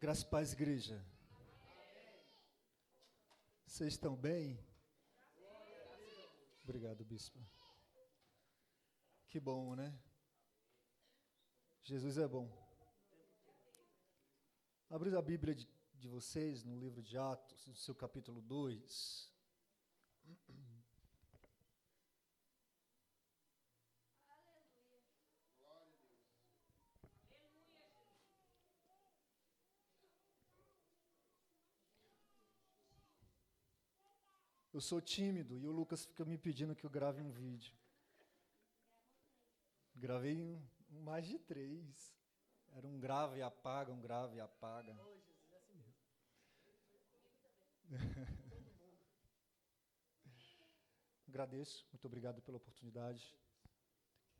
Graças e paz, igreja. Vocês estão bem? Obrigado, bispo. Que bom, né? Jesus é bom. Abre a Bíblia de vocês no livro de Atos, no seu capítulo 2. Eu sou tímido e o Lucas fica me pedindo que eu grave um vídeo. Gravei mais de 3. Era um grave e apaga, um grave e apaga. Agradeço, muito obrigado pela oportunidade.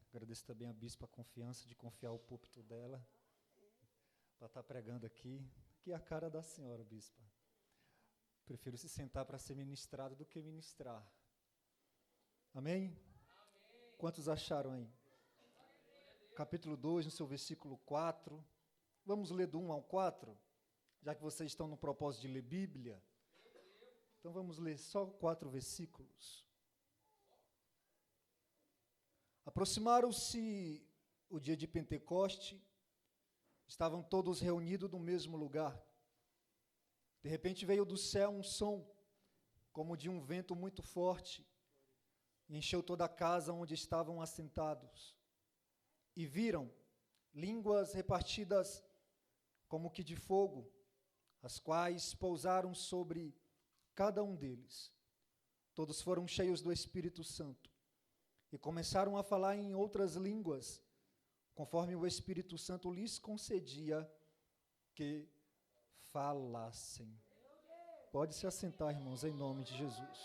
Agradeço também a bispa a confiança de confiar o púlpito dela para estar pregando aqui. Que é a cara da senhora, bispa. Prefiro se sentar para ser ministrado do que ministrar. Amém? Amém? Quantos acharam aí? Capítulo 2, no seu versículo 4. Vamos ler do 1 ao 4? Já que vocês estão no propósito de ler Bíblia. Então vamos ler só 4 versículos. Aproximaram-se o dia de Pentecoste. Estavam todos reunidos no mesmo lugar. De repente veio do céu um som, como de um vento muito forte, e encheu toda a casa onde estavam assentados. E viram línguas repartidas como que de fogo, as quais pousaram sobre cada um deles. Todos foram cheios do Espírito Santo e começaram a falar em outras línguas, conforme o Espírito Santo lhes concedia que falassem. Pode se assentar, irmãos, em nome de Jesus.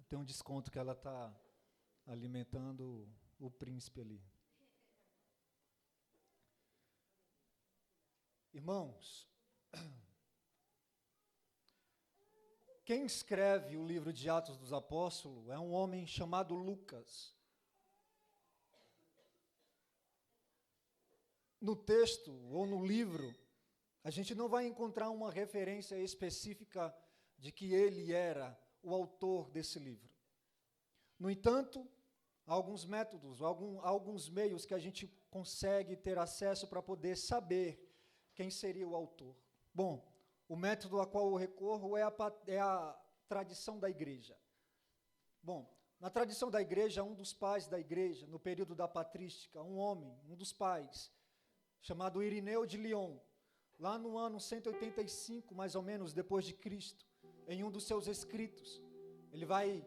Tem um desconto que ela está alimentando o príncipe ali. Irmãos, quem escreve o livro de Atos dos Apóstolos é um homem chamado Lucas. No texto ou no livro, a gente não vai encontrar uma referência específica de que ele era o autor desse livro. No entanto, há alguns métodos, alguns meios que a gente consegue ter acesso para poder saber quem seria o autor. Bom, o método a qual eu recorro é a tradição da igreja. Bom, na tradição da igreja, um dos pais da igreja, no período da patrística, um homem, um dos pais, chamado Irineu de Lyon, lá no ano 185, mais ou menos, depois de Cristo, em um dos seus escritos, ele vai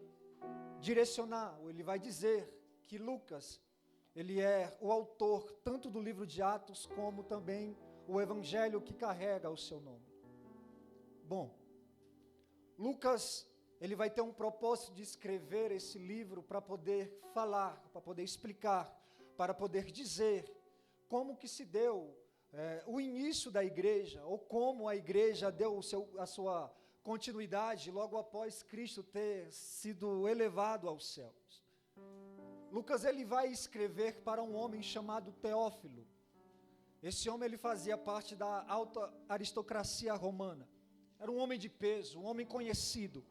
direcionar, ou ele vai dizer que Lucas, ele é o autor tanto do livro de Atos, como também o evangelho que carrega o seu nome. Bom, Lucas, ele vai ter um propósito de escrever esse livro para poder falar, para poder explicar, para poder dizer como que se deu o início da igreja, ou como a igreja deu a sua continuidade logo após Cristo ter sido elevado aos céus. Lucas, ele vai escrever para um homem chamado Teófilo. Esse homem, ele fazia parte da alta aristocracia romana. Era um homem de peso, um homem conhecido,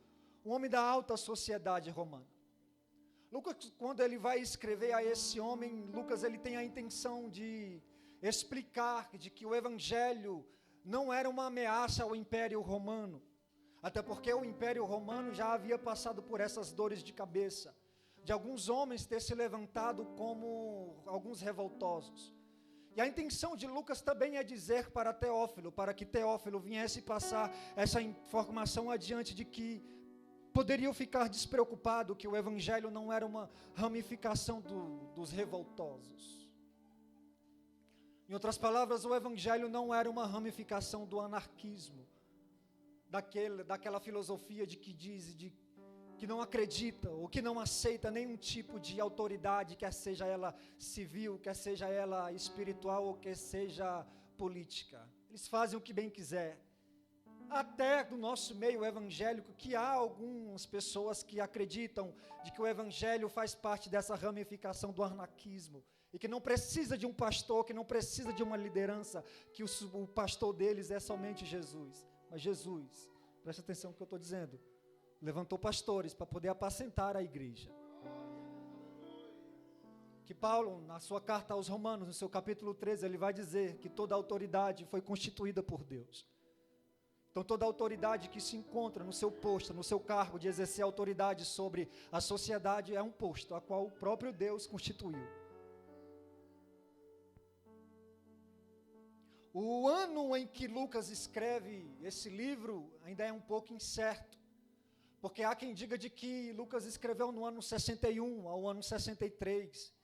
um homem da alta sociedade romana. Lucas, quando ele vai escrever a esse homem, Lucas, ele tem a intenção de explicar de que o evangelho não era uma ameaça ao Império Romano, até porque o Império Romano já havia passado por essas dores de cabeça, de alguns homens ter se levantado como alguns revoltosos. E a intenção de Lucas também é dizer para Teófilo, para que Teófilo viesse passar essa informação adiante de que poderiam ficar despreocupados, que o evangelho não era uma ramificação dos revoltosos. Em outras palavras, o evangelho não era uma ramificação do anarquismo, daquela filosofia de que diz, que não acredita ou que não aceita nenhum tipo de autoridade, quer seja ela civil, quer seja ela espiritual ou quer seja política. Eles fazem o que bem quiser. até do nosso meio evangélico, que há algumas pessoas que acreditam de que o evangelho faz parte dessa ramificação do anarquismo, e que não precisa de um pastor, que não precisa de uma liderança, que o pastor deles é somente Jesus. Mas Jesus, presta atenção no que eu estou dizendo, levantou pastores para poder apacentar a igreja. Que Paulo, na sua carta aos Romanos, no seu capítulo 13, ele vai dizer que toda autoridade foi constituída por Deus. Então toda autoridade que se encontra no seu posto, no seu cargo de exercer autoridade sobre a sociedade, é um posto a qual o próprio Deus constituiu. O ano em que Lucas escreve esse livro ainda é um pouco incerto, porque há quem diga de que Lucas escreveu no ano 61 ao ano 63.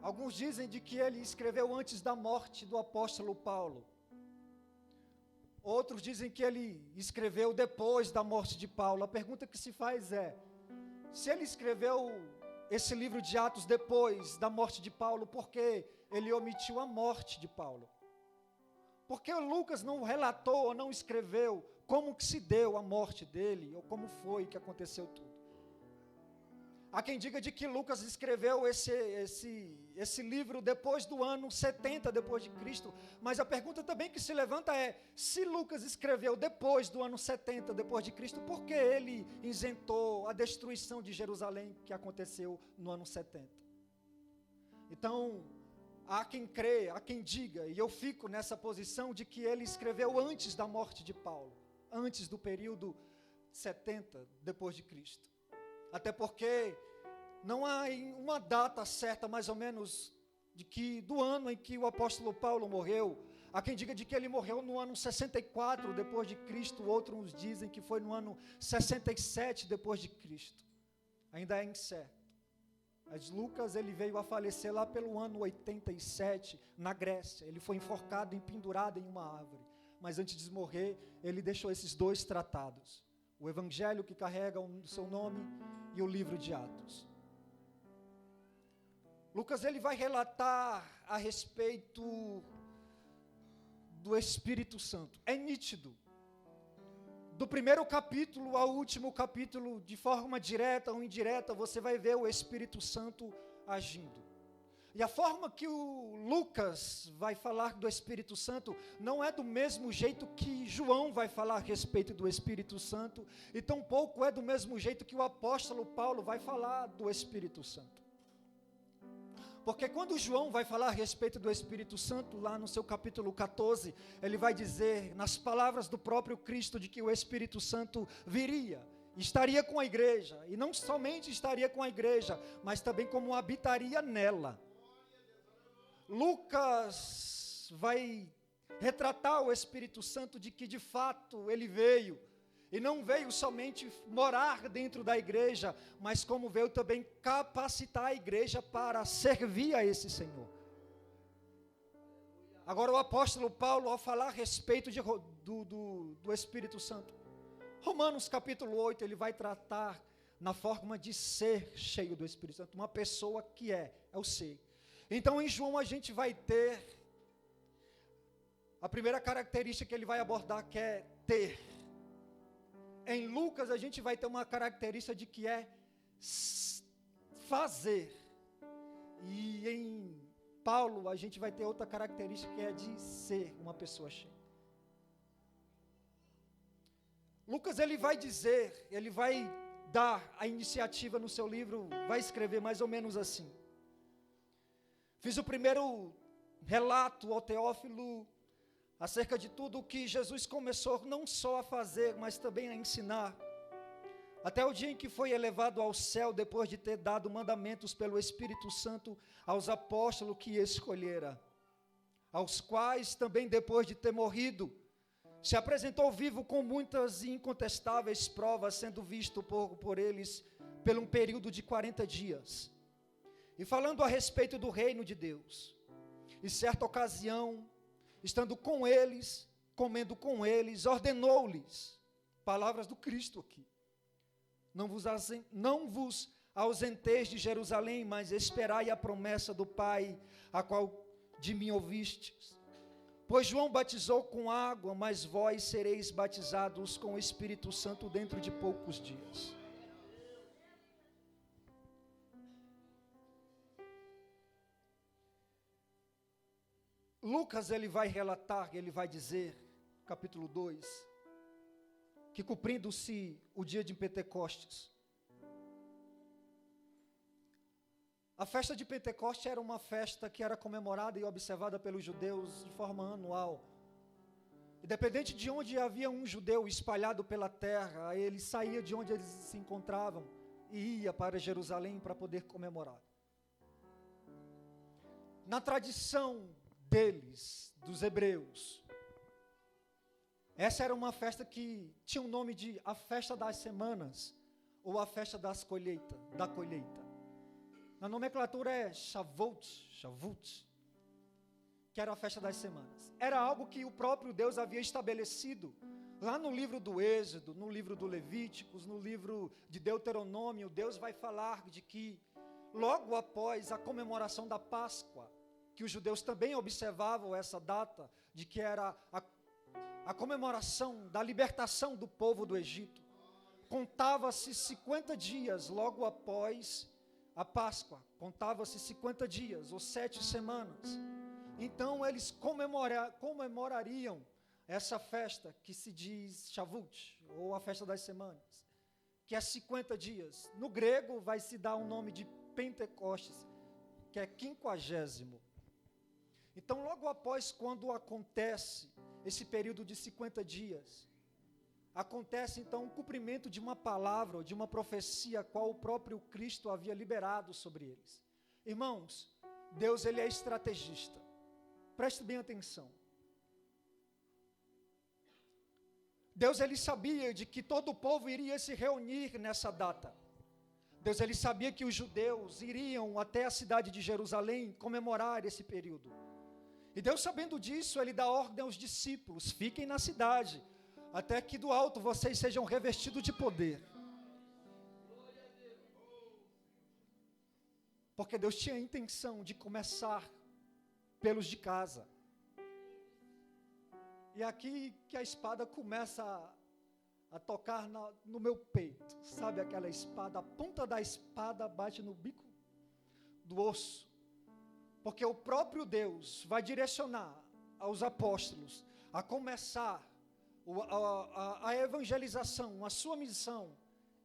Alguns dizem de que ele escreveu antes da morte do apóstolo Paulo. Outros dizem que ele escreveu depois da morte de Paulo. A pergunta que se faz é, se ele escreveu esse livro de Atos depois da morte de Paulo, por que ele omitiu a morte de Paulo? Por que Lucas não relatou ou não escreveu como que se deu a morte dele, ou como foi que aconteceu tudo? Há quem diga de que Lucas escreveu esse livro depois do ano 70 depois de Cristo, mas a pergunta também que se levanta é, se Lucas escreveu depois do ano 70 depois de Cristo, por que ele isentou a destruição de Jerusalém que aconteceu no ano 70? Então, há quem crê, há quem diga, e eu fico nessa posição de que ele escreveu antes da morte de Paulo, antes do período 70 depois de Cristo. Até porque não há uma data certa, mais ou menos, do ano em que o apóstolo Paulo morreu. Há quem diga de que ele morreu no ano 64 depois de Cristo, outros dizem que foi no ano 67 depois de Cristo. Ainda é incerto. Mas Lucas, ele veio a falecer lá pelo ano 87, na Grécia. Ele foi enforcado e pendurado em uma árvore. Mas antes de morrer, ele deixou esses 2 tratados. O Evangelho, que carrega o seu nome, e o livro de Atos. Lucas, ele vai relatar a respeito do Espírito Santo. É nítido. Do primeiro capítulo ao último capítulo, de forma direta ou indireta, você vai ver o Espírito Santo agindo. E a forma que o Lucas vai falar do Espírito Santo não é do mesmo jeito que João vai falar a respeito do Espírito Santo, e tampouco é do mesmo jeito que o apóstolo Paulo vai falar do Espírito Santo. Porque quando João vai falar a respeito do Espírito Santo, lá no seu capítulo 14, ele vai dizer, nas palavras do próprio Cristo, de que o Espírito Santo viria, estaria com a igreja, e não somente estaria com a igreja, mas também como habitaria nela. Lucas vai retratar o Espírito Santo de que de fato ele veio, e não veio somente morar dentro da igreja, mas como veio também capacitar a igreja para servir a esse Senhor. Agora o apóstolo Paulo, ao falar a respeito do Espírito Santo, Romanos capítulo 8, ele vai tratar na forma de ser cheio do Espírito Santo, uma pessoa que é o ser. Então em João a gente vai ter a primeira característica que ele vai abordar, que é ter. Em Lucas a gente vai ter uma característica de que é fazer. E em Paulo a gente vai ter outra característica que é de ser uma pessoa cheia. Lucas ele vai dizer, ele vai dar a iniciativa no seu livro, vai escrever mais ou menos assim. Fiz o primeiro relato ao Teófilo acerca de tudo o que Jesus começou não só a fazer, mas também a ensinar. Até o dia em que foi elevado ao céu, depois de ter dado mandamentos pelo Espírito Santo aos apóstolos que escolhera, aos quais também depois de ter morrido, se apresentou vivo com muitas e incontestáveis provas, sendo visto por eles por um período de 40 dias. E falando a respeito do reino de Deus, e certa ocasião, estando com eles, comendo com eles, ordenou-lhes, palavras do Cristo aqui, não vos ausenteis de Jerusalém, mas esperai a promessa do Pai, a qual de mim ouvistes, Pois João batizou com água, mas vós sereis batizados com o Espírito Santo dentro de poucos dias. Lucas, ele vai relatar, ele vai dizer, capítulo 2, que cumprindo-se o dia de Pentecostes, a festa de Pentecostes era uma festa que era comemorada e observada pelos judeus de forma anual. Independente de onde havia um judeu espalhado pela terra, ele saía de onde eles se encontravam e ia para Jerusalém para poder comemorar. Na tradição deles, dos hebreus, essa era uma festa que tinha o nome de a festa das semanas, ou a festa da colheita. Na nomenclatura é Shavuot, que era a festa das semanas. Era algo que o próprio Deus havia estabelecido, lá no livro do Êxodo, no livro do Levíticos, no livro de Deuteronômio. Deus vai falar de que, logo após a comemoração da Páscoa, que os judeus também observavam essa data, de que era a comemoração da libertação do povo do Egito, contava-se 50 dias logo após a Páscoa, contava-se 50 dias, ou 7 semanas. Então eles comemorariam essa festa que se diz Shavuot, ou a festa das semanas, que é 50 dias. No grego vai se dar o nome de Pentecostes, que é 50º. Então logo após, quando acontece esse período de 50 dias, acontece então o cumprimento de uma palavra, ou de uma profecia, a qual o próprio Cristo havia liberado sobre eles. Irmãos, Deus, ele é estrategista. Preste bem atenção. Deus, ele sabia de que todo o povo iria se reunir nessa data. Deus, ele sabia que os judeus iriam até a cidade de Jerusalém comemorar esse período. E Deus, sabendo disso, ele dá ordem aos discípulos: fiquem na cidade, até que do alto vocês sejam revestidos de poder. Porque Deus tinha a intenção de começar pelos de casa. E aqui que a espada começa a tocar no meu peito. Sabe aquela espada? A ponta da espada bate no bico do osso. Porque o próprio Deus vai direcionar aos apóstolos a começar a evangelização, a sua missão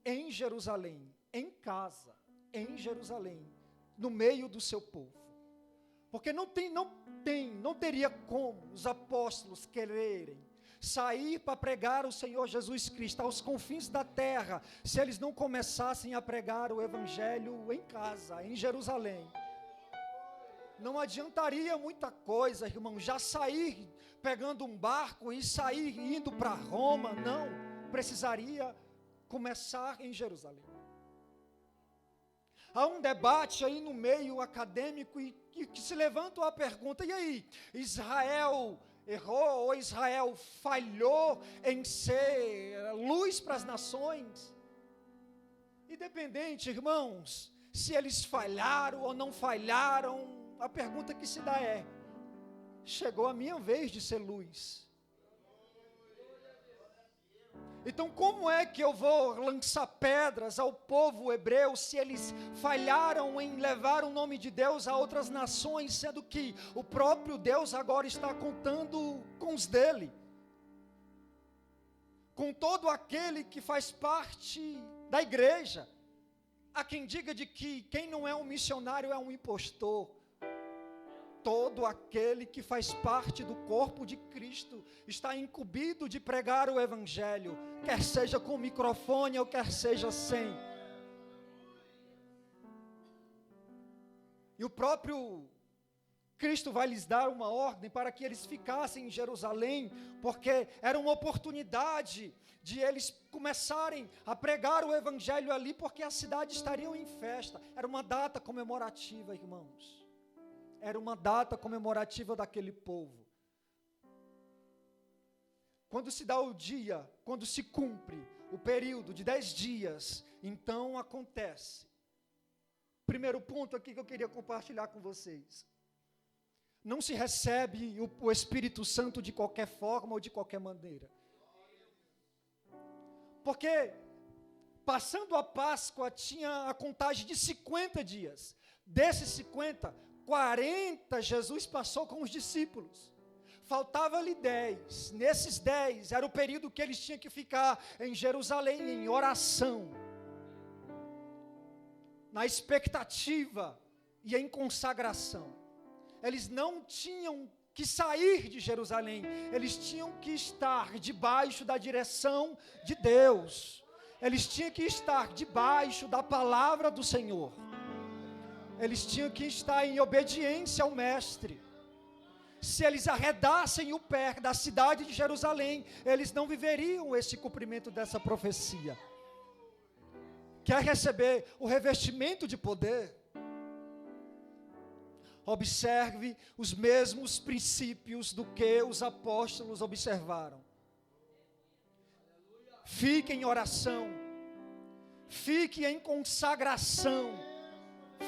em Jerusalém, em casa, em Jerusalém, no meio do seu povo. Porque não teria como os apóstolos quererem sair para pregar o Senhor Jesus Cristo aos confins da terra, se eles não começassem a pregar o evangelho em casa, em Jerusalém. Não adiantaria muita coisa, irmão, já sair pegando um barco e sair indo para Roma. Não, precisaria começar em Jerusalém. Há um debate aí no meio acadêmico e que se levanta a pergunta: e aí, Israel errou ou Israel falhou em ser luz para as nações? Independente, irmãos, se eles falharam ou não falharam, a pergunta que se dá é: chegou a minha vez de ser luz. Então como é que eu vou lançar pedras ao povo hebreu se eles falharam em levar o nome de Deus a outras nações, sendo que o próprio Deus agora está contando com os dele, com todo aquele que faz parte da igreja? Há quem diga de que quem não é um missionário é um impostor. Todo aquele que faz parte do corpo de Cristo está incumbido de pregar o evangelho, quer seja com microfone ou quer seja sem. E o próprio Cristo vai lhes dar uma ordem para que eles ficassem em Jerusalém, porque era uma oportunidade de eles começarem a pregar o evangelho ali, porque a cidade estaria em festa. Era uma data comemorativa, irmãos. Era uma data comemorativa daquele povo. Quando se dá o dia, quando se cumpre o período de 10 dias, então acontece. Primeiro ponto aqui que eu queria compartilhar com vocês. não se recebe o Espírito Santo de qualquer forma ou de qualquer maneira. Porque, passando a Páscoa, tinha a contagem de 50 dias. Desses 50, 40 Jesus passou com os discípulos. Faltava-lhe 10. Nesses 10, era o período que eles tinham que ficar em Jerusalém, em oração, na expectativa e em consagração. Eles não tinham que sair de Jerusalém, eles tinham que estar debaixo da direção de Deus. Eles tinham que estar debaixo da palavra do Senhor. Eles tinham que estar em obediência ao Mestre. Se eles arredassem o pé da cidade de Jerusalém, eles não viveriam esse cumprimento dessa profecia. Quer receber o revestimento de poder? Observe os mesmos princípios do que os apóstolos observaram. Fique em oração, fique em consagração,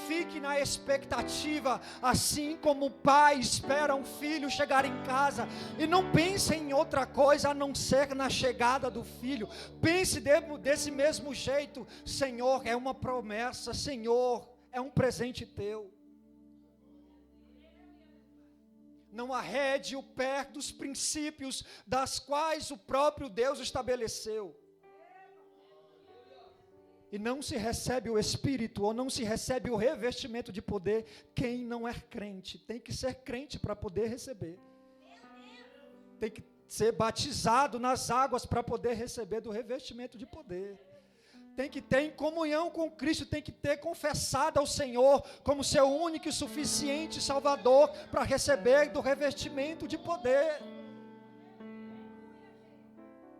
fique na expectativa, assim como o pai espera um filho chegar em casa, e não pense em outra coisa a não ser na chegada do filho. Pense desse mesmo jeito: Senhor, é uma promessa, Senhor, é um presente teu. Não arrede o pé dos princípios das quais o próprio Deus estabeleceu. E não se recebe o Espírito, ou não se recebe o revestimento de poder, quem não é crente. Tem que ser crente para poder receber. Tem que ser batizado nas águas para poder receber do revestimento de poder. Tem que ter em comunhão com Cristo, tem que ter confessado ao Senhor como seu único e suficiente Salvador para receber do revestimento de poder.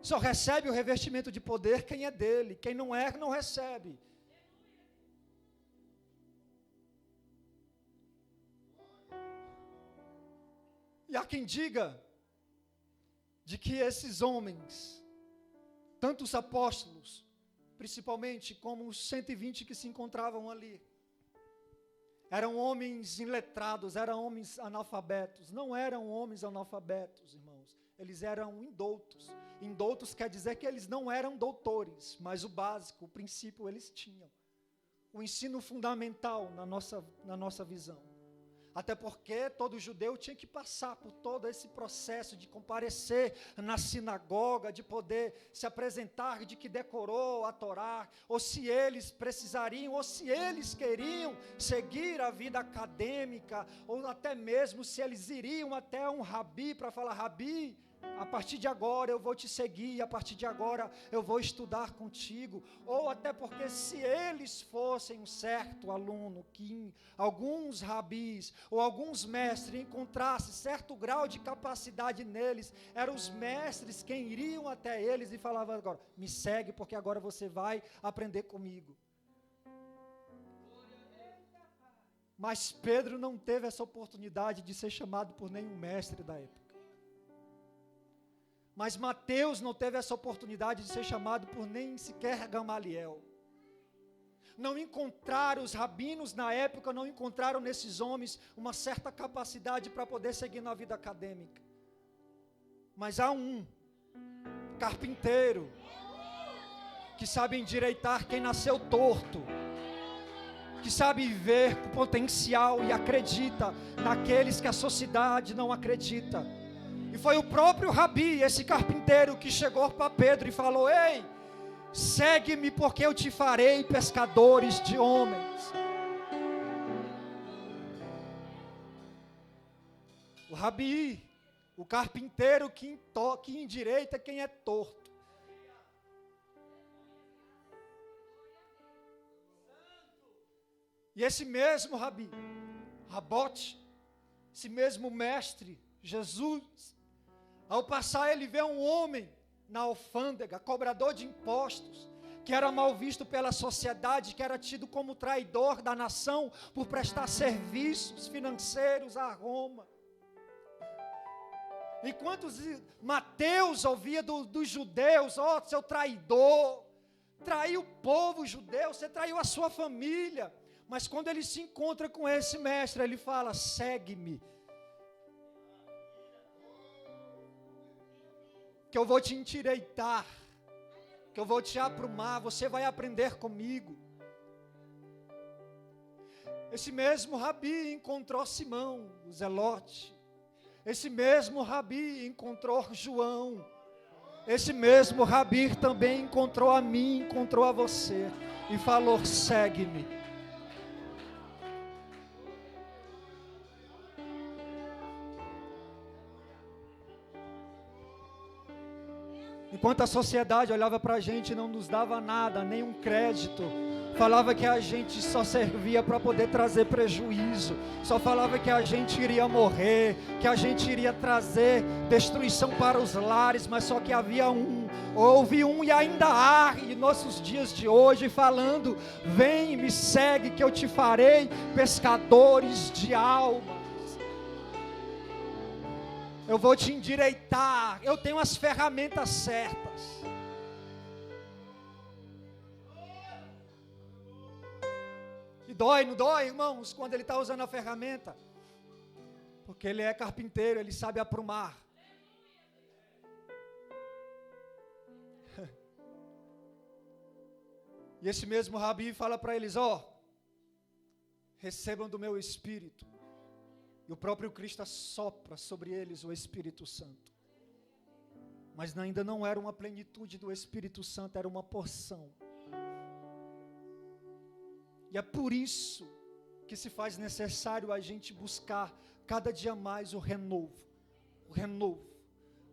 Só recebe o revestimento de poder quem é dele, quem não é, não recebe. E há quem diga de que esses homens, tanto os apóstolos, principalmente como os 120 que se encontravam ali, eram homens iletrados, eram homens analfabetos. Não eram homens analfabetos, irmãos, eles eram indoutos. Indoutos quer dizer que eles não eram doutores, mas o básico, o princípio eles tinham. O ensino fundamental na nossa visão. Até porque todo judeu tinha que passar por todo esse processo de comparecer na sinagoga, de poder se apresentar de que decorou a Torá, ou se eles precisariam, ou se eles queriam seguir a vida acadêmica, ou até mesmo se eles iriam até um rabi para falar: Rabi, a partir de agora eu vou te seguir, a partir de agora eu vou estudar contigo. Ou até porque se eles fossem um certo aluno, que alguns rabis ou alguns mestres encontrassem certo grau de capacidade neles, eram os mestres quem iriam até eles e falavam: agora, me segue porque agora você vai aprender comigo. Mas Pedro não teve essa oportunidade de ser chamado por nenhum mestre da época. Mas Mateus não teve essa oportunidade de ser chamado por nem sequer Gamaliel. Não encontraram, os rabinos na época não encontraram nesses homens uma certa capacidade para poder seguir na vida acadêmica. Mas há um carpinteiro que sabe endireitar quem nasceu torto, que sabe ver com potencial e acredita naqueles que a sociedade não acredita. E foi o próprio Rabi, esse carpinteiro, que chegou para Pedro e falou: ei, segue-me porque eu te farei pescadores de homens. O Rabi, o carpinteiro que endireita quem é torto. E esse mesmo Rabi, Rabote, esse mesmo mestre, Jesus, ao passar ele vê um homem na alfândega, cobrador de impostos, que era mal visto pela sociedade, que era tido como traidor da nação por prestar serviços financeiros a Roma. Enquanto Mateus ouvia dos judeus: ó, seu traidor, traiu o povo judeu, você traiu a sua família. Mas quando ele se encontra com esse mestre, ele fala: segue-me. que eu vou te endireitar, que eu vou te aprumar, você vai aprender comigo. Esse mesmo Rabi encontrou Simão, o Zelote. Esse mesmo Rabi encontrou João. Esse mesmo Rabi também encontrou a mim, encontrou a você. E falou: segue-me. Enquanto a sociedade olhava para a gente e não nos dava nada, nenhum crédito, falava que a gente só servia para poder trazer prejuízo, só falava que a gente iria morrer, que a gente iria trazer destruição para os lares, mas só que houve um e ainda há em nossos dias de hoje falando: vem e me segue que eu te farei pescadores de almas. Eu vou te endireitar, eu tenho as ferramentas certas. E dói, não dói, irmãos, quando ele está usando a ferramenta? Porque ele é carpinteiro, ele sabe aprumar. E esse mesmo Rabi fala para eles: recebam do meu Espírito. E o próprio Cristo assopra sobre eles o Espírito Santo. Mas ainda não era uma plenitude do Espírito Santo, era uma porção. E é por isso que se faz necessário a gente buscar cada dia mais o renovo,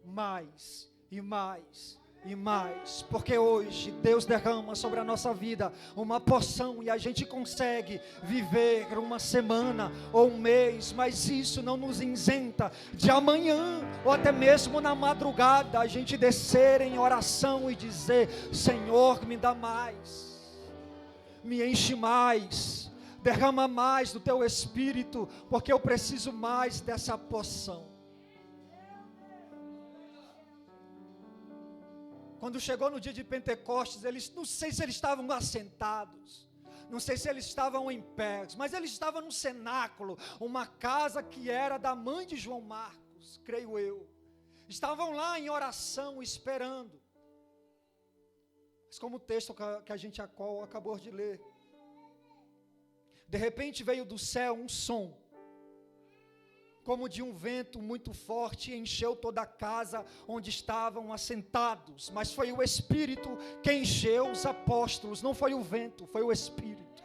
mais e mais e mais, porque hoje Deus derrama sobre a nossa vida uma porção e a gente consegue viver uma semana ou um mês, mas isso não nos isenta de amanhã ou até mesmo na madrugada a gente descer em oração e dizer: Senhor, me dá mais, me enche mais, derrama mais do teu Espírito, porque eu preciso mais dessa porção. Quando chegou no dia de Pentecostes, eles, não sei se eles estavam assentados, não sei se eles estavam em pé, mas eles estavam num cenáculo, uma casa que era da mãe de João Marcos, creio eu. Estavam lá em oração, esperando. Mas como o texto que a gente acabou de ler, de repente veio do céu um som, como de um vento muito forte, e encheu toda a casa onde estavam assentados. Mas foi o Espírito que encheu os apóstolos, não foi o vento, foi o Espírito.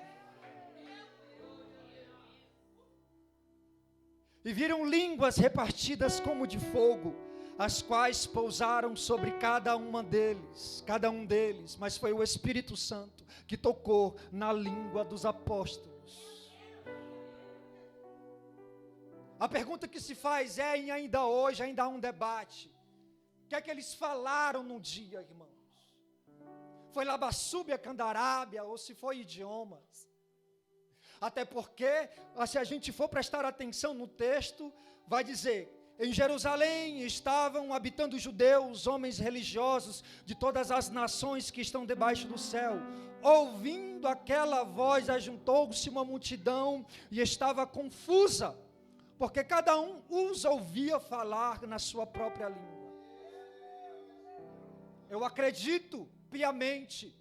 E viram línguas repartidas como de fogo, as quais pousaram sobre cada um deles, mas foi o Espírito Santo que tocou na língua dos apóstolos. A pergunta que se faz é, e ainda hoje, ainda há um debate: o que é que eles falaram no dia, irmãos? Foi labassúbia, candarábia, ou se foi idiomas? Até porque, se a gente for prestar atenção no texto, vai dizer: em Jerusalém estavam habitando judeus, homens religiosos de todas as nações que estão debaixo do céu. Ouvindo aquela voz, ajuntou-se uma multidão e estava confusa, porque cada um os ouvia falar na sua própria língua. Eu acredito piamente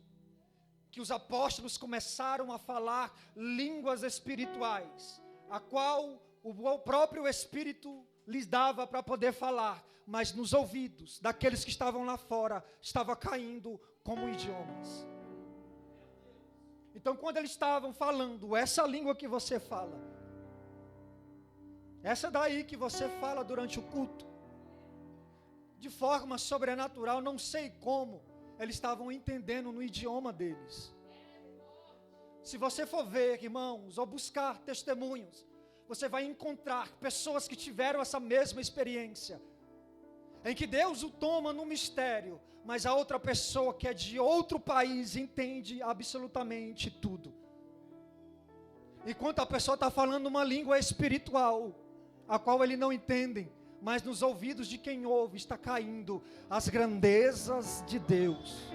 que os apóstolos começaram a falar línguas espirituais, a qual o próprio Espírito lhes dava para poder falar, mas nos ouvidos daqueles que estavam lá fora, estava caindo como idiomas. Então, quando eles estavam falando essa língua que você fala, essa daí que você fala durante o culto, de forma sobrenatural, não sei como, eles estavam entendendo no idioma deles. Se você for ver, irmãos, ou buscar testemunhos, você vai encontrar pessoas que tiveram essa mesma experiência, em que Deus o toma no mistério, mas a outra pessoa que é de outro país entende absolutamente tudo. Enquanto a pessoa está falando uma língua espiritual, a qual ele não entende, mas nos ouvidos de quem ouve está caindo as grandezas de Deus.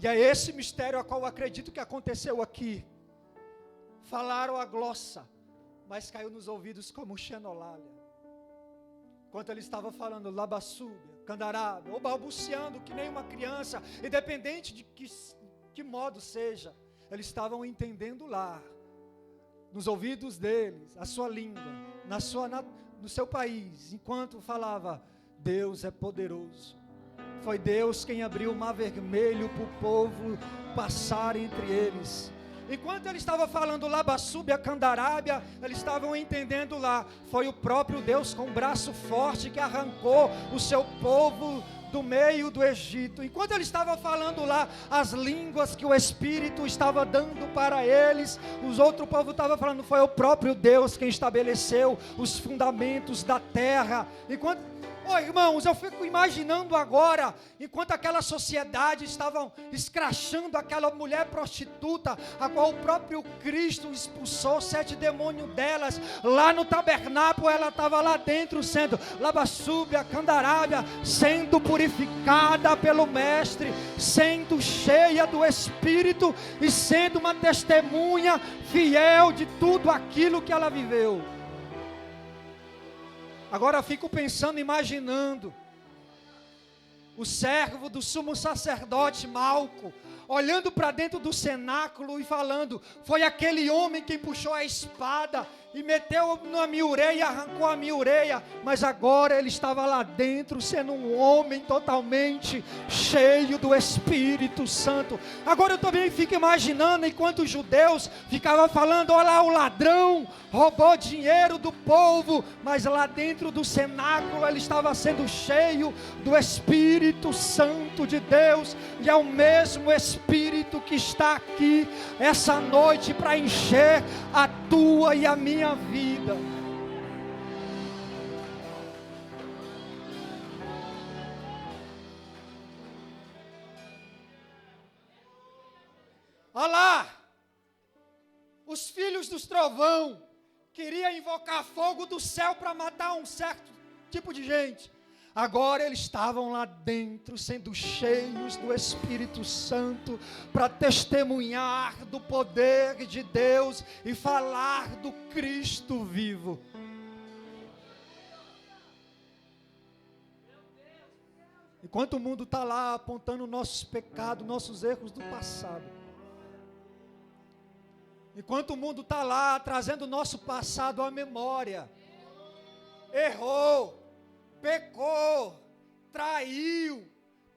E é esse mistério a qual eu acredito que aconteceu aqui. Falaram a glossa, mas caiu nos ouvidos como xenolália, Enquanto ele estava falando labassúbia, candarábia, ou balbuciando que nem uma criança, independente de que modo seja, eles estavam entendendo lá, nos ouvidos deles, a sua língua, no seu país, enquanto falava, Deus é poderoso. Foi Deus quem abriu o mar vermelho para o povo passar entre eles. Enquanto ele estava falando labassúbia, candarábia, eles estavam entendendo lá, foi o próprio Deus com um braço forte que arrancou o seu povo do meio do Egito. Enquanto ele estava falando lá as línguas que o Espírito estava dando para eles, os outros povos estavam falando, foi o próprio Deus quem estabeleceu os fundamentos da terra. Irmãos, eu fico imaginando agora, enquanto aquela sociedade estavam escrachando aquela mulher prostituta, a qual o próprio Cristo expulsou 7 demônios delas, lá no tabernáculo, ela estava lá dentro sendo labassúbia, candarábia, sendo purificada pelo Mestre, sendo cheia do Espírito e sendo uma testemunha fiel de tudo aquilo que ela viveu. Agora eu fico pensando, imaginando o servo do sumo sacerdote Malco, olhando para dentro do cenáculo e falando, foi aquele homem quem puxou a espada e meteu na minha orelha e arrancou a minha orelha, mas agora ele estava lá dentro sendo um homem totalmente cheio do Espírito Santo. Agora eu também fico imaginando, enquanto os judeus ficavam falando, olha lá o ladrão, roubou dinheiro do povo, mas lá dentro do cenáculo ele estava sendo cheio do Espírito Santo de Deus, e é o mesmo Espírito que está aqui essa noite para encher a tua e a minha vida. Olha lá, os filhos dos trovão queriam invocar fogo do céu para matar um certo tipo de gente. Agora eles estavam lá dentro, sendo cheios do Espírito Santo, para testemunhar do poder de Deus e falar do Cristo vivo. Enquanto o mundo está lá apontando nossos pecados, nossos erros do passado. Enquanto o mundo está lá trazendo o nosso passado à memória. Errou, pecou, traiu,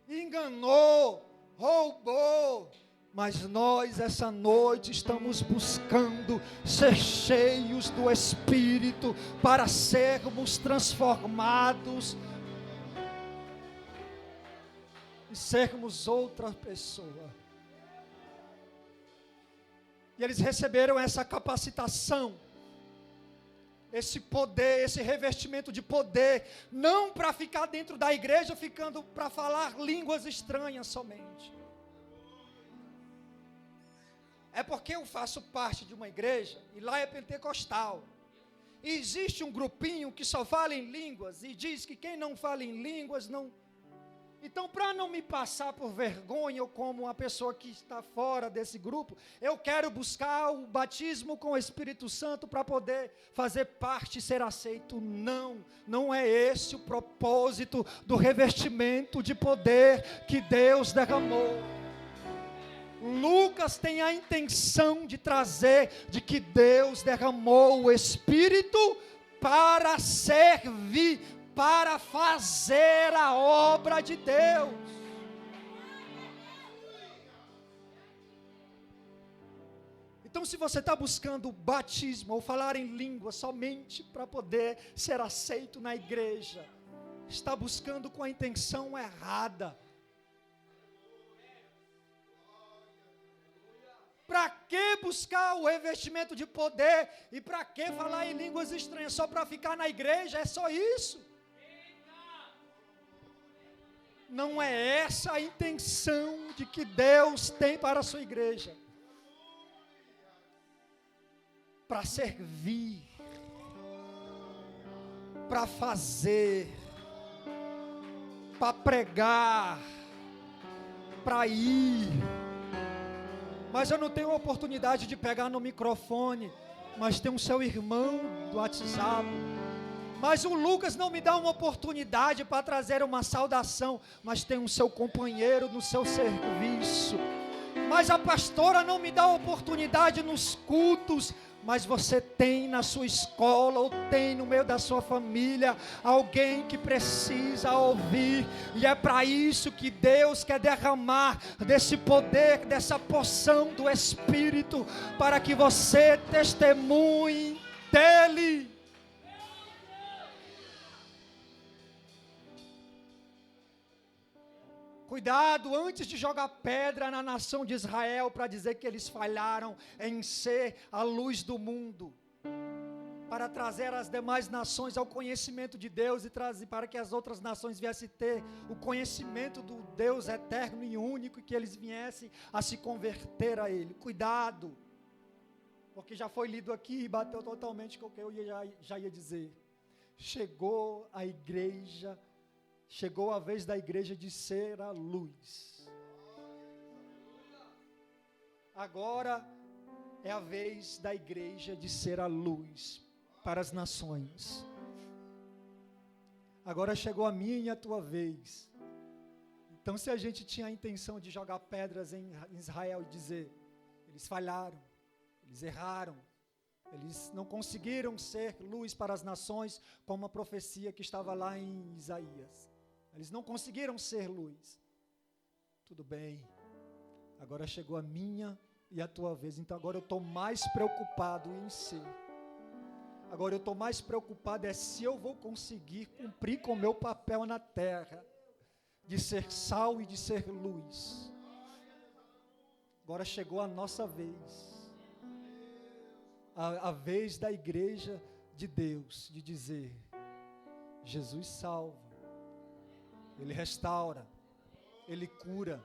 enganou, roubou. Mas nós essa noite estamos buscando ser cheios do Espírito para sermos transformados e sermos outra pessoa. E eles receberam essa capacitação, esse poder, esse revestimento de poder, não para ficar dentro da igreja, ficando para falar línguas estranhas somente. É porque eu faço parte de uma igreja, e lá é pentecostal. E existe um grupinho que só fala em línguas, e diz que quem não fala em línguas não... Então, para não me passar por vergonha, ou como uma pessoa que está fora desse grupo, eu quero buscar o batismo com o Espírito Santo para poder fazer parte e ser aceito. Não é esse o propósito do revestimento de poder que Deus derramou. Lucas tem a intenção de trazer de que Deus derramou o Espírito para servir, para fazer a obra de Deus. Então, se você está buscando o batismo ou falar em língua somente para poder ser aceito na igreja, está buscando com a intenção errada. Para que buscar o revestimento de poder e para que falar em línguas estranhas? Só para ficar na igreja? É só isso? Não é essa a intenção de que Deus tem para a sua igreja. Para servir, para fazer, para pregar, para ir. Mas eu não tenho a oportunidade de pegar no microfone, mas tem um seu irmão do WhatsApp, Mas o Lucas não me dá uma oportunidade para trazer uma saudação, mas tem um seu companheiro no seu serviço. Mas a pastora não me dá oportunidade nos cultos, mas você tem na sua escola ou tem no meio da sua família alguém que precisa ouvir, e é para isso que Deus quer derramar desse poder, dessa porção do Espírito, para que você testemunhe dele. Cuidado antes de jogar pedra na nação de Israel para dizer que eles falharam em ser a luz do mundo, para trazer as demais nações ao conhecimento de Deus e trazer para que as outras nações viessem ter o conhecimento do Deus eterno e único, e que eles viessem a se converter a Ele. Cuidado, porque já foi lido aqui e bateu totalmente com o que eu já ia dizer. Chegou a vez da igreja de ser a luz. Agora é a vez da igreja de ser a luz para as nações. Agora chegou a minha e a tua vez. Então, se a gente tinha a intenção de jogar pedras em Israel e dizer, eles falharam, eles erraram, eles não conseguiram ser luz para as nações, como a profecia que estava lá em Isaías. Eles não conseguiram ser luz. Tudo bem. Agora chegou a minha e a tua vez. Então agora eu estou mais preocupado em ser. Agora eu estou mais preocupado se eu vou conseguir cumprir com o meu papel na terra, de ser sal e de ser luz. Agora chegou a nossa vez. A vez da igreja de Deus, de dizer, Jesus salva. Ele restaura, Ele cura,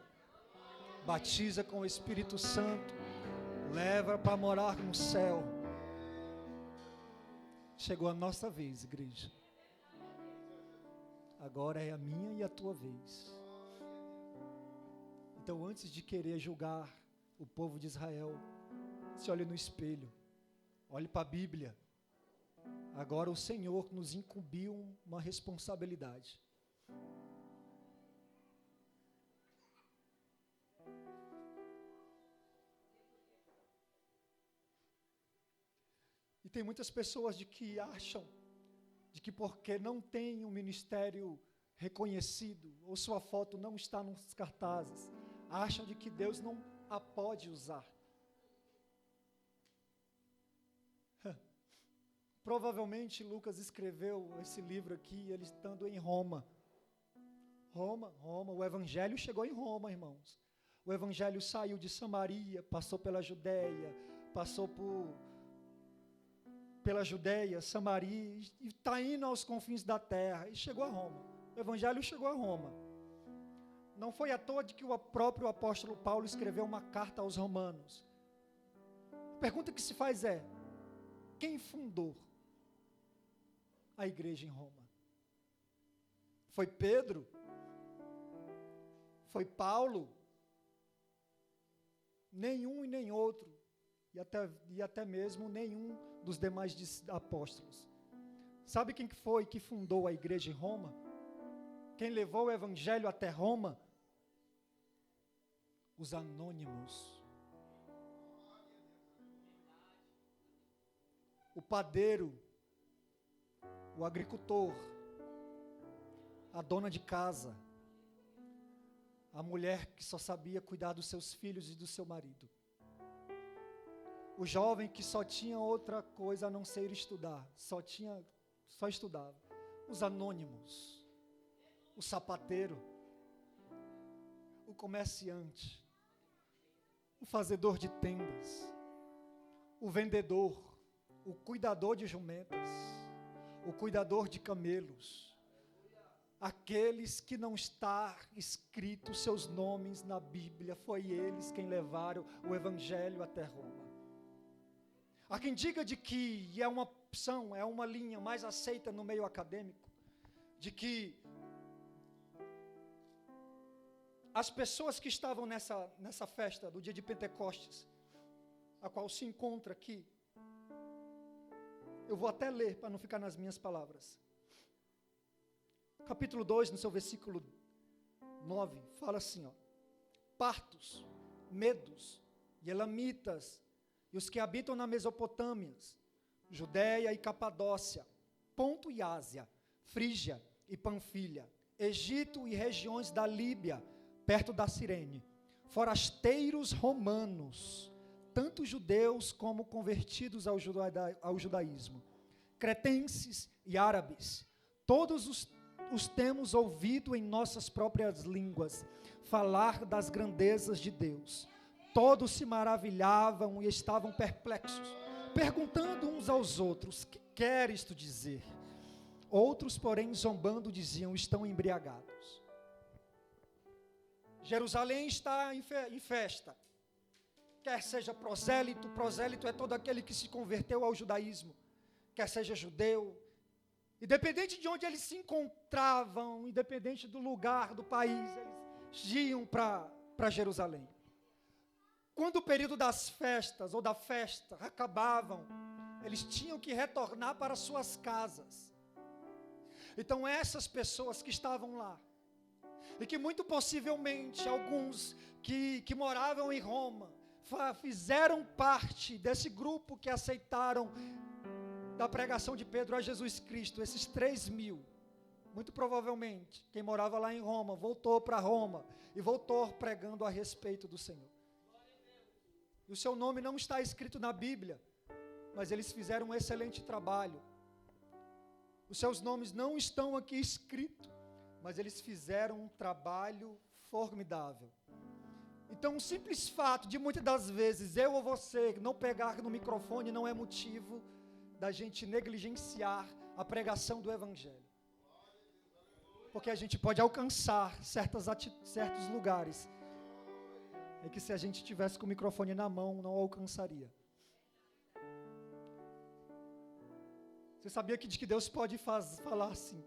batiza com o Espírito Santo, leva para morar no céu. Chegou a nossa vez, igreja. Agora é a minha e a tua vez. Então, antes de querer julgar o povo de Israel, se olhe no espelho, olhe para a Bíblia. Agora o Senhor nos incumbiu uma responsabilidade. E tem muitas pessoas que acham de que porque não tem um ministério reconhecido, ou sua foto não está nos cartazes, acham de que Deus não a pode usar. Provavelmente Lucas escreveu esse livro aqui, ele estando em Roma. Roma, o evangelho chegou em Roma, irmãos. O evangelho saiu de Samaria, passou pela Judéia, passou pela Judéia, Samaria, e está indo aos confins da terra, e chegou a Roma. O evangelho chegou a Roma. Não foi à toa de que o próprio apóstolo Paulo escreveu uma carta aos romanos. A pergunta que se faz é, quem fundou a igreja em Roma? Foi Pedro? Foi Paulo? Nenhum e nem outro, e até mesmo nenhum dos demais apóstolos. Sabe quem foi que fundou a igreja em Roma? Quem levou o evangelho até Roma? Os anônimos. O padeiro, o agricultor, a dona de casa, a mulher que só sabia cuidar dos seus filhos e do seu marido, o jovem que só tinha outra coisa a não ser estudar, só estudava, os anônimos, o sapateiro, o comerciante, o fazedor de tendas, o vendedor, o cuidador de jumentas, o cuidador de camelos, aqueles que não está escrito seus nomes na Bíblia, foi eles quem levaram o evangelho até Roma. Há quem diga de que é uma opção, é uma linha mais aceita no meio acadêmico, de que as pessoas que estavam nessa festa do dia de Pentecostes, a qual se encontra aqui, Eu vou até ler para não ficar nas minhas palavras. Capítulo 2, no seu versículo 9, fala assim, ó: partos, medos e elamitas, e os que habitam na Mesopotâmia, Judéia e Capadócia, Ponto e Ásia, Frígia e Panfilha, Egito e regiões da Líbia, perto da Cirene, forasteiros romanos, tanto judeus como convertidos ao judaísmo, cretenses e árabes, todos os temos ouvido em nossas próprias línguas falar das grandezas de Deus. Todos se maravilhavam e estavam perplexos, perguntando uns aos outros: que queres tu dizer? Outros, porém, zombando, diziam: estão embriagados. Jerusalém está em festa. Quer seja prosélito, prosélito é todo aquele que se converteu ao judaísmo, quer seja judeu, independente de onde eles se encontravam, independente do lugar, do país, eles iam para Jerusalém. Quando o período das festas ou da festa acabavam, eles tinham que retornar para suas casas. Então essas pessoas que estavam lá, e que muito possivelmente alguns que moravam em Roma, fizeram parte desse grupo que aceitaram da pregação de Pedro a Jesus Cristo, esses 3.000, muito provavelmente, quem morava lá em Roma, voltou para Roma, e voltou pregando a respeito do Senhor. E o seu nome não está escrito na Bíblia, mas eles fizeram um excelente trabalho. Os seus nomes não estão aqui escritos, mas eles fizeram um trabalho formidável. Então, o simples fato de muitas das vezes eu ou você não pegar no microfone não é motivo da gente negligenciar a pregação do Evangelho. Porque a gente pode alcançar certos lugares em que se a gente tivesse com o microfone na mão, não alcançaria. Você sabia que Deus pode falar assim: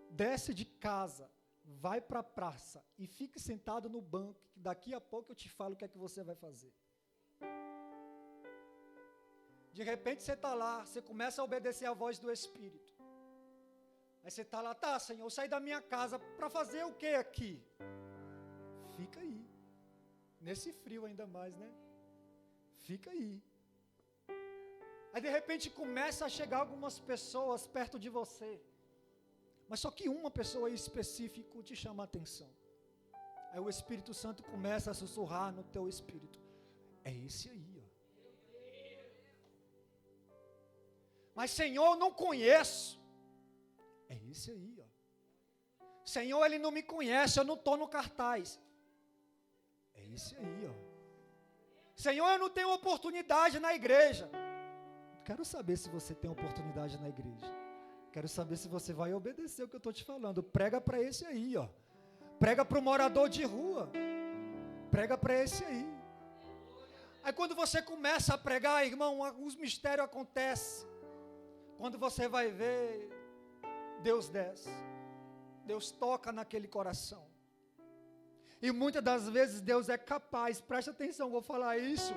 desce de casa, vai para a praça e fique sentado no banco, que daqui a pouco eu te falo o que é que você vai fazer. De repente você está lá, você começa a obedecer a voz do Espírito. Aí você está lá: tá, Senhor, eu saí da minha casa para fazer o que aqui? Fica aí. Nesse frio ainda mais, né? Fica aí. Aí de repente começa a chegar algumas pessoas perto de você. Mas só que uma pessoa em específico te chama a atenção. Aí o Espírito Santo começa a sussurrar no teu espírito: é esse aí, ó. Mas Senhor, eu não conheço. É esse aí, ó. Senhor, ele não me conhece, eu não estou no cartaz. É esse aí, ó. Senhor, eu não tenho oportunidade na igreja. Quero saber se você tem oportunidade na igreja. Quero saber se você vai obedecer o que eu estou te falando. Prega para esse aí, ó. Prega para o morador de rua. Prega para esse aí. Aí quando você começa a pregar, irmão, alguns mistérios acontecem. Quando você vai ver, Deus desce. Deus toca naquele coração. E muitas das vezes Deus é capaz, preste atenção, vou falar isso,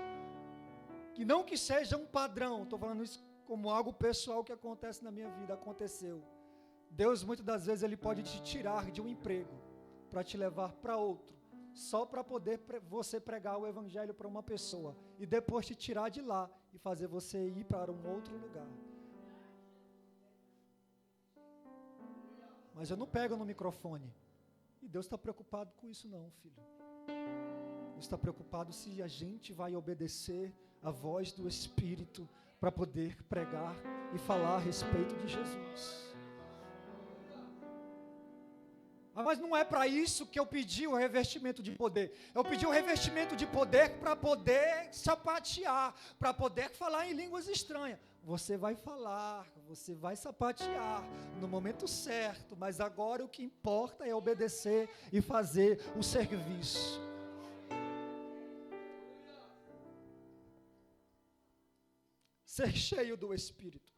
que não que seja um padrão, estou falando isso como algo pessoal que acontece na minha vida, aconteceu. Deus muitas das vezes Ele pode te tirar de um emprego, para te levar para outro, só para poder você pregar o Evangelho para uma pessoa, e depois te tirar de lá, e fazer você ir para um outro lugar. Mas eu não pego no microfone. E Deus está preocupado com isso não, filho. Deus está preocupado se a gente vai obedecer a voz do Espírito para poder pregar e falar a respeito de Jesus. Mas não é para isso que eu pedi o revestimento de poder. Eu pedi o revestimento de poder para poder sapatear, para poder falar em línguas estranhas. Você vai falar, você vai sapatear no momento certo, mas agora o que importa é obedecer e fazer o serviço. Ser cheio do Espírito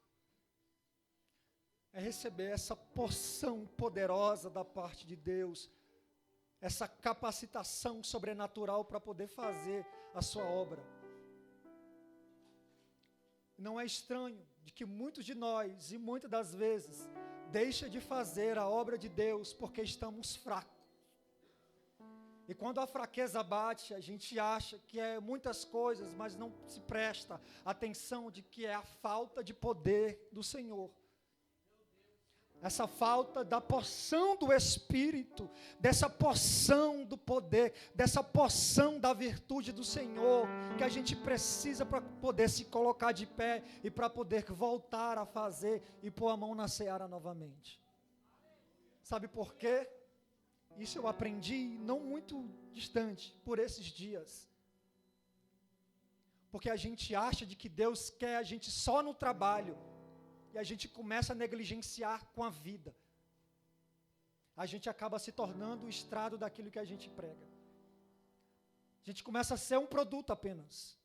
é receber essa porção poderosa da parte de Deus, essa capacitação sobrenatural para poder fazer a sua obra. Não é estranho de que muitos de nós, e muitas das vezes, deixa de fazer a obra de Deus porque estamos fracos. E quando a fraqueza bate, a gente acha que é muitas coisas, mas não se presta atenção de que é a falta de poder do Senhor. Essa falta da porção do Espírito, dessa porção do poder, dessa porção da virtude do Senhor, que a gente precisa para poder se colocar de pé e para poder voltar a fazer e pôr a mão na seara novamente. Sabe por quê? Isso eu aprendi não muito distante, por esses dias. Porque a gente acha de que Deus quer a gente só no trabalho, e a gente começa a negligenciar com a vida. A gente acaba se tornando o estrado daquilo que a gente prega. A gente começa a ser um produto apenas.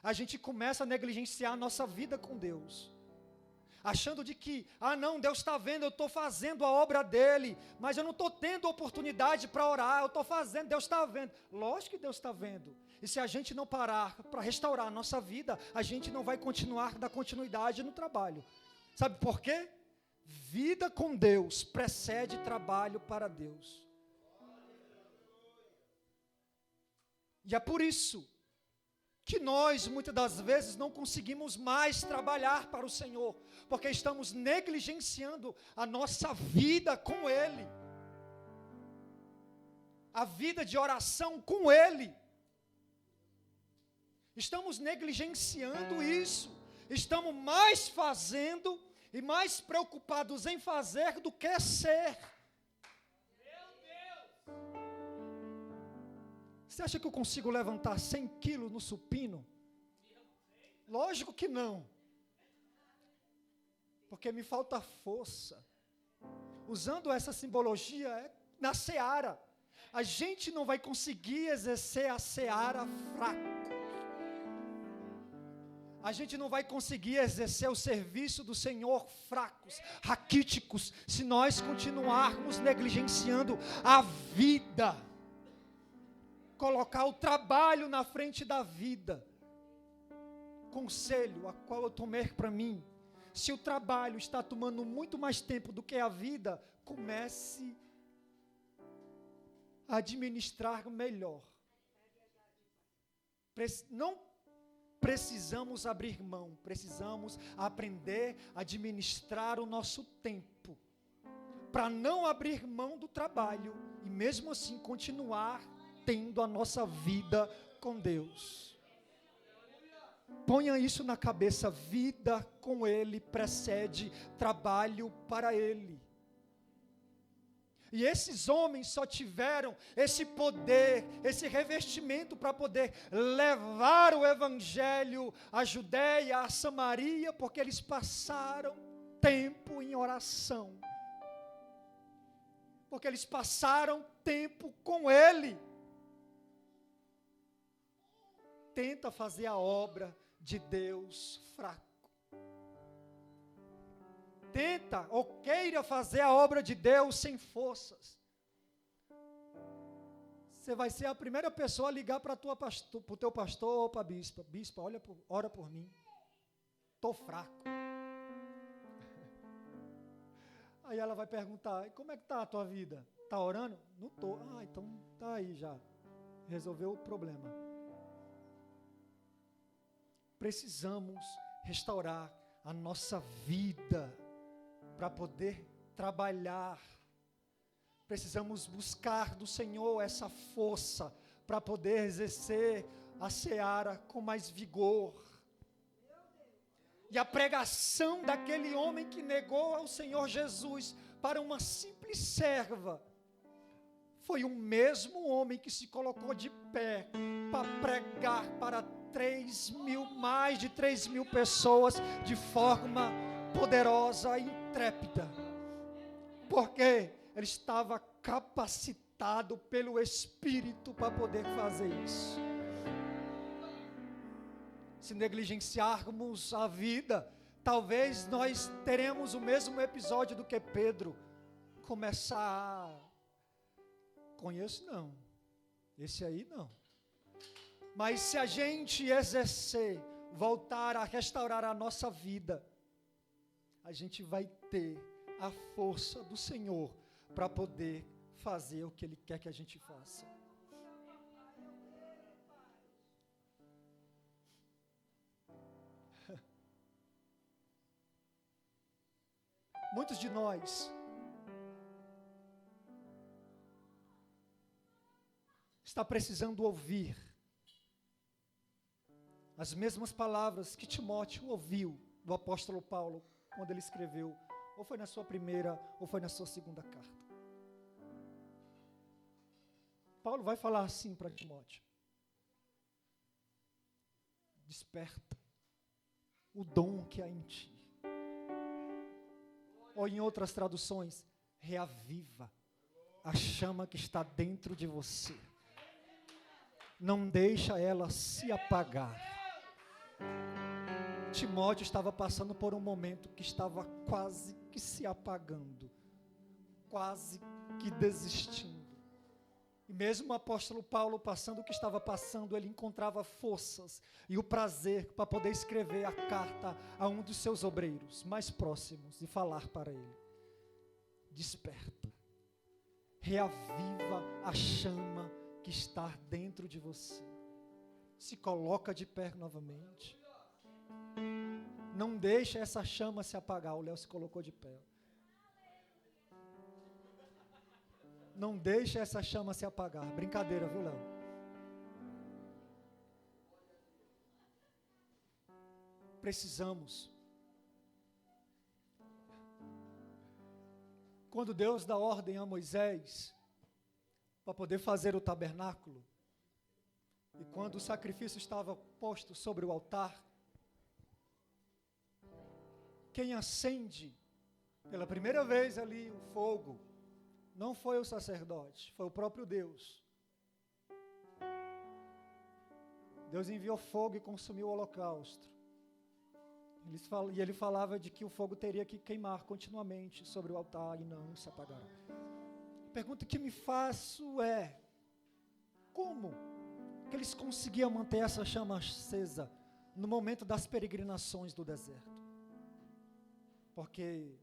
A gente começa a negligenciar a nossa vida com Deus. Achando de que, não, Deus está vendo, eu estou fazendo a obra dele, mas eu não estou tendo oportunidade para orar, eu estou fazendo, Deus está vendo. Lógico que Deus está vendo. E se a gente não parar para restaurar a nossa vida, a gente não vai dar continuidade no trabalho. Sabe por quê? Vida com Deus precede trabalho para Deus. E é por isso que nós, muitas das vezes, não conseguimos mais trabalhar para o Senhor, porque estamos negligenciando a nossa vida com Ele, a vida de oração com Ele. Estamos negligenciando isso, estamos mais fazendo e mais preocupados em fazer do que ser. Você acha que eu consigo levantar 100 quilos no supino? Lógico que não. Porque me falta força. Usando essa simbologia, na seara. A gente não vai conseguir exercer a seara fraca. A gente não vai conseguir exercer o serviço do Senhor fracos, raquíticos, se nós continuarmos negligenciando a vida. Colocar o trabalho na frente da vida. Conselho a qual eu tomei para mim: se o trabalho está tomando muito mais tempo do que a vida, comece a administrar melhor. Não precisamos abrir mão, precisamos aprender a administrar o nosso tempo, para não abrir mão do trabalho e mesmo assim continuar tendo a nossa vida com Deus. Ponha isso na cabeça: vida com Ele precede trabalho para Ele. E esses homens só tiveram esse poder, esse revestimento para poder levar o Evangelho à Judeia, à Samaria, porque eles passaram tempo em oração. Porque eles passaram tempo com Ele. Tenta fazer a obra de Deus fraco. Tenta ou queira fazer a obra de Deus sem forças. Você vai ser a primeira pessoa a ligar para o teu pastor ou para a bispa. Bispa, ora por mim. Estou fraco. Aí ela vai perguntar: como é que está a tua vida? Está orando? Não estou. Então está aí já. Resolveu o problema. Precisamos restaurar a nossa vida para poder trabalhar. Precisamos buscar do Senhor essa força para poder exercer a seara com mais vigor. E a pregação daquele homem que negou ao Senhor Jesus para uma simples serva foi o mesmo homem que se colocou de pé para pregar para mais de 3.000 pessoas de forma poderosa e intrépida. Porque ele estava capacitado pelo Espírito para poder fazer isso. Se negligenciarmos a vida, talvez nós teremos o mesmo episódio do que Pedro. Conheço não, esse aí não. Mas se a gente exercer voltar a restaurar a nossa vida, a gente vai ter a força do Senhor para poder fazer o que Ele quer que a gente faça. Muitos de nós está precisando ouvir as mesmas palavras que Timóteo ouviu do apóstolo Paulo quando ele escreveu, ou foi na sua primeira, ou foi na sua segunda carta. Paulo vai falar assim para Timóteo: desperta o dom que há em ti. Ou em outras traduções, reaviva a chama que está dentro de você. Não deixa ela se apagar. Timóteo estava passando por um momento que estava quase que se apagando, quase que desistindo. E mesmo o apóstolo Paulo passando o que estava passando, ele encontrava forças e o prazer para poder escrever a carta a um dos seus obreiros mais próximos e falar para ele: desperta, reaviva a chama que está dentro de você. Se coloca de pé novamente. Não deixa essa chama se apagar. O Léo se colocou de pé. Não deixa essa chama se apagar. Brincadeira, viu, Léo? Precisamos. Quando Deus dá ordem a Moisés para poder fazer o tabernáculo, e quando o sacrifício estava posto sobre o altar, quem acende pela primeira vez ali o fogo não foi o sacerdote, foi o próprio Deus. Deus enviou fogo e consumiu o holocausto. E ele falava de que o fogo teria que queimar continuamente sobre o altar e não se apagará. A pergunta que me faço é: como que eles conseguiam manter essa chama acesa no momento das peregrinações do deserto? Porque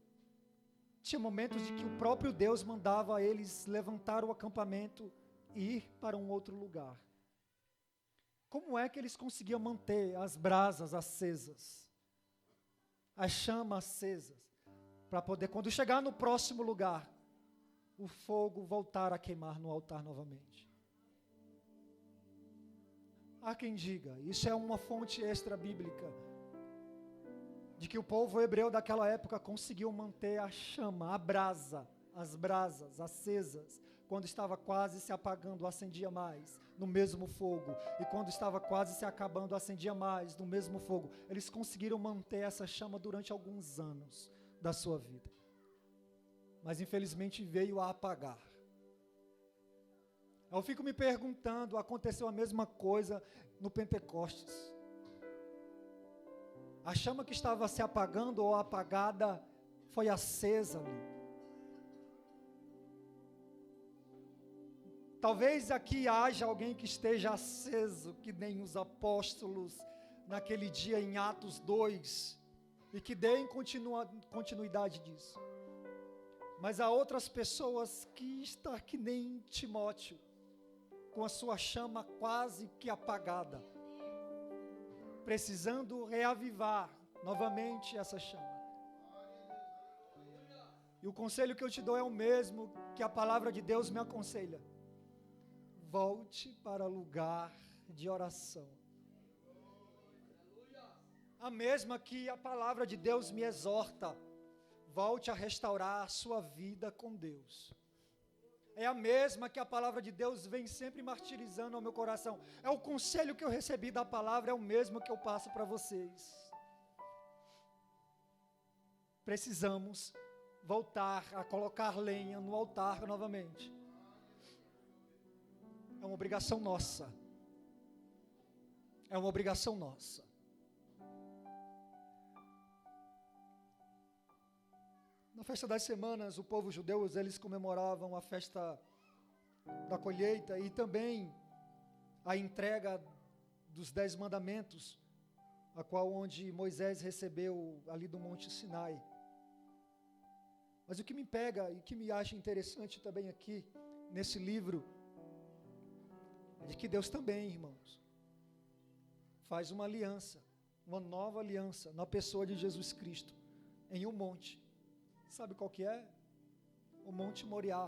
tinha momentos de que o próprio Deus mandava eles levantar o acampamento e ir para um outro lugar. Como é que eles conseguiam manter as brasas acesas, as chamas acesas, para poder, quando chegar no próximo lugar, o fogo voltar a queimar no altar novamente? Há quem diga, isso é uma fonte extra bíblica, de que o povo hebreu daquela época conseguiu manter a chama, a brasa, as brasas acesas. Quando estava quase se apagando, acendia mais no mesmo fogo. E quando estava quase se acabando, acendia mais no mesmo fogo. Eles conseguiram manter essa chama durante alguns anos da sua vida. Mas infelizmente veio a apagar. Eu fico me perguntando, aconteceu a mesma coisa no Pentecostes. A chama que estava se apagando ou apagada foi acesa ali. Talvez aqui haja alguém que esteja aceso, que nem os apóstolos naquele dia em Atos 2, e que deem continuidade disso. Mas há outras pessoas que estão que nem Timóteo, com a sua chama quase que apagada, precisando reavivar novamente essa chama. E o conselho que eu te dou é o mesmo que a palavra de Deus me aconselha: volte para lugar de oração. A mesma que a palavra de Deus me exorta: volte a restaurar a sua vida com Deus. É a mesma que a palavra de Deus vem sempre martirizando ao meu coração. É o conselho que eu recebi da palavra, é o mesmo que eu passo para vocês. Precisamos voltar a colocar lenha no altar novamente. É uma obrigação nossa. É uma obrigação nossa. Na festa das semanas, o povo judeu, eles comemoravam a festa da colheita e também a entrega dos 10 mandamentos a qual onde Moisés recebeu ali do Monte Sinai. Mas o que me pega e que me acha interessante também aqui, nesse livro, é de que Deus também, irmãos, faz uma aliança, uma nova aliança, na pessoa de Jesus Cristo, em um monte. Sabe qual que é? O Monte Moriá,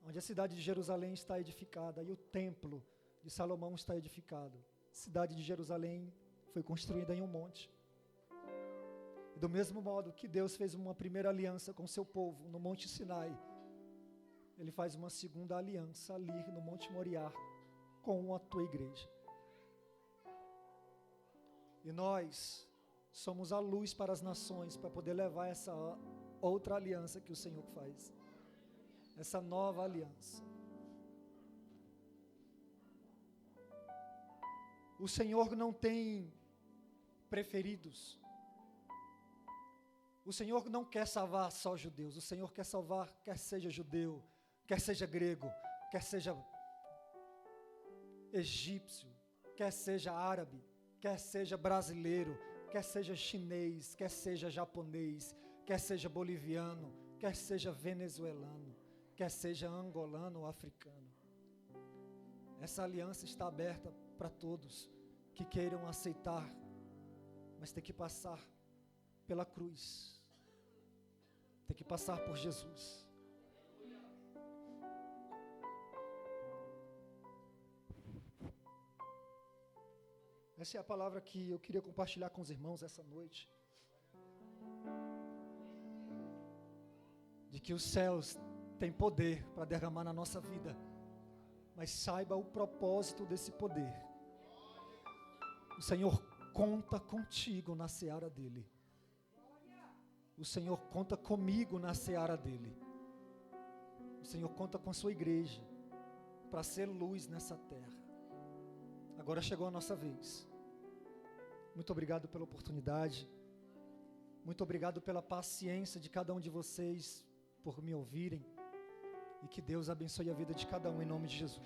onde a cidade de Jerusalém está edificada e o templo de Salomão está edificado. A cidade de Jerusalém foi construída em um monte. E do mesmo modo que Deus fez uma primeira aliança com seu povo no Monte Sinai, Ele faz uma segunda aliança ali no Monte Moriá com a tua igreja. E nós somos a luz para as nações, para poder levar essa outra aliança que o Senhor faz. Essa nova aliança. O Senhor não tem preferidos. O Senhor não quer salvar só judeus. O Senhor quer salvar, quer seja judeu, quer seja grego, quer seja egípcio, quer seja árabe, quer seja brasileiro, quer seja chinês, quer seja japonês, quer seja boliviano, quer seja venezuelano, quer seja angolano ou africano. Essa aliança está aberta para todos que queiram aceitar, mas tem que passar pela cruz, tem que passar por Jesus. Essa é a palavra que eu queria compartilhar com os irmãos essa noite. De que os céus têm poder para derramar na nossa vida. Mas saiba o propósito desse poder. O Senhor conta contigo na seara dele. O Senhor conta comigo na seara dele. O Senhor conta com a sua igreja para ser luz nessa terra. Agora chegou a nossa vez. Muito obrigado pela oportunidade. Muito obrigado pela paciência de cada um de vocês por me ouvirem. E que Deus abençoe a vida de cada um em nome de Jesus.